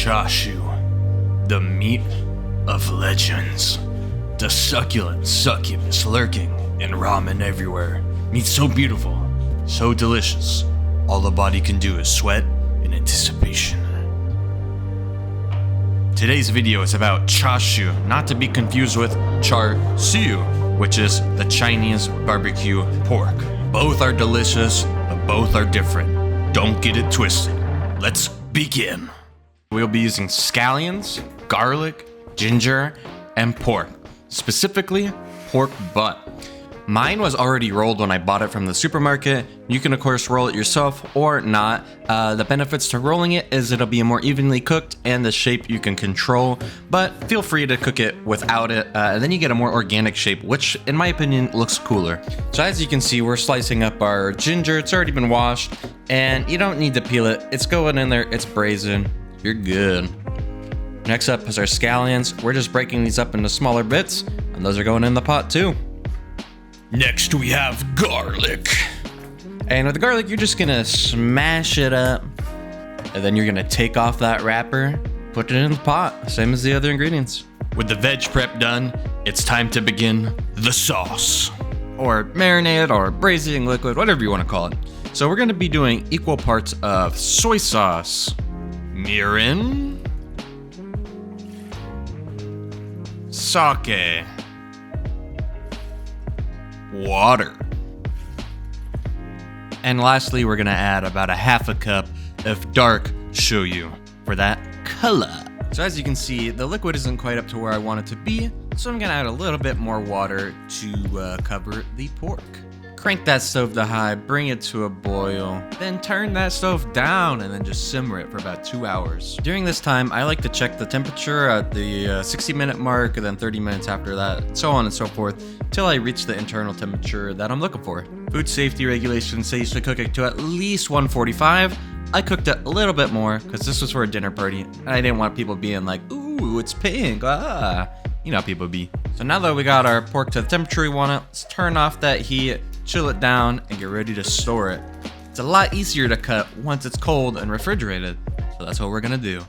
Chashu, the meat of legends. The succulent succubus lurking in ramen everywhere. Meat so beautiful, so delicious, all the body can do is sweat in anticipation. Today's video is about Chashu, not to be confused with char siu, which is the Chinese barbecue pork. Both are delicious, but both are different. Don't get it twisted. Let's begin. We'll be using scallions, garlic, ginger, and pork. Specifically, pork butt. Mine was already rolled when I bought it from the supermarket. You can of course roll it yourself or not. The benefits to rolling it is it'll be more evenly cooked and the shape you can control, but feel free to cook it without it. And then you get a more organic shape, which in my opinion looks cooler. So as you can see, we're slicing up our ginger. It's already been washed and you don't need to peel it. It's going in there, it's braised. You're good. Next up is our scallions. We're just breaking these up into smaller bits and those are going in the pot too. Next we have garlic. And with the garlic, you're just gonna smash it up. And then you're gonna take off that wrapper, put it in the pot, same as the other ingredients. With the veg prep done, it's time to begin the sauce. Or marinade, or braising liquid, whatever you wanna call it. So we're gonna be doing equal parts of soy sauce, mirin, sake, water. And lastly, we're gonna add about a half a cup of dark shoyu for that color. So as you can see, the liquid isn't quite up to where I want it to be, so I'm gonna add a little bit more water to cover the pork. Crank that stove to high, bring it to a boil, then turn that stove down and then just simmer it for about 2 hours. During this time, I like to check the temperature at the 60-minute mark and then 30 minutes after that, so on and so forth, till I reach the internal temperature that I'm looking for. Food safety regulations say you should cook it to at least 145. I cooked it a little bit more because this was for a dinner party and I didn't want people being like, ooh, it's pink, ah. You know how people be. So now that we got our pork to the temperature we want it, let's turn off that heat, chill it down, and get ready to store it. It's a lot easier to cut once it's cold and refrigerated, so that's what we're gonna do.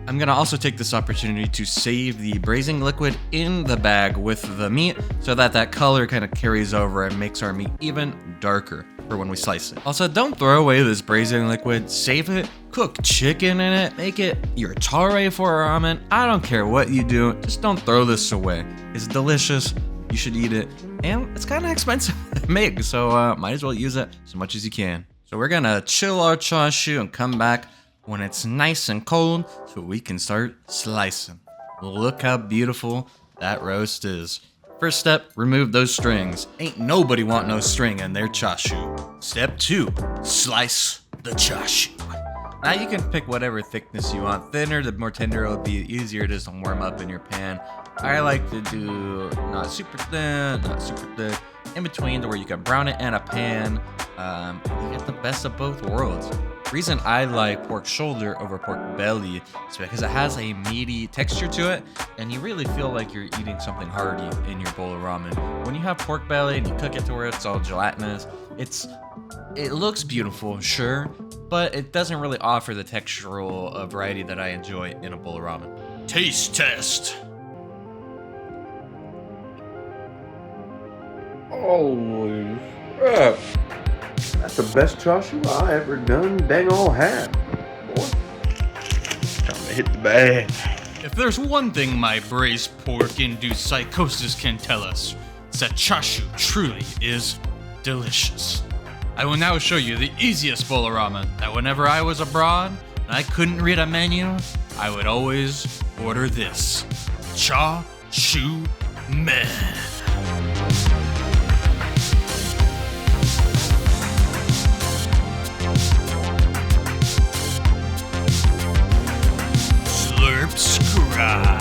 I'm gonna also take this opportunity to save the braising liquid in the bag with the meat so that that color kind of carries over and makes our meat even darker for when we slice it. Also, don't throw away this braising liquid, save it, cook chicken in it, make it your tare for a ramen. I don't care what you do, just don't throw this away. It's delicious, you should eat it, and it's kind of expensive to make, so might as well use it as much as you can. So we're gonna chill our chashu and come back when it's nice and cold so we can start slicing. Look how beautiful that roast is. First step, remove those strings. Ain't nobody want no string in their chashu. Step 2, slice the chashu. Now you can pick whatever thickness you want. Thinner, the more tender it'll be, the easier it is to warm up in your pan. I like to do not super thin, not super thick, in between to where you can brown it in a pan. You get the best of both worlds. The reason I like pork shoulder over pork belly is because it has a meaty texture to it, and you really feel like you're eating something hearty in your bowl of ramen. When you have pork belly and you cook it to where it's all gelatinous, it looks beautiful, sure, but it doesn't really offer the textural variety that I enjoy in a bowl of ramen. Taste test. Holy crap. That's the best chashu I ever done dang all had. Boy, time to hit the bag. If there's one thing my braised pork-induced psychosis can tell us, it's that chashu truly is delicious. I will now show you the easiest bowl of ramen that whenever I was abroad and I couldn't read a menu, I would always order this. Chashu men. Slurp, subscribe.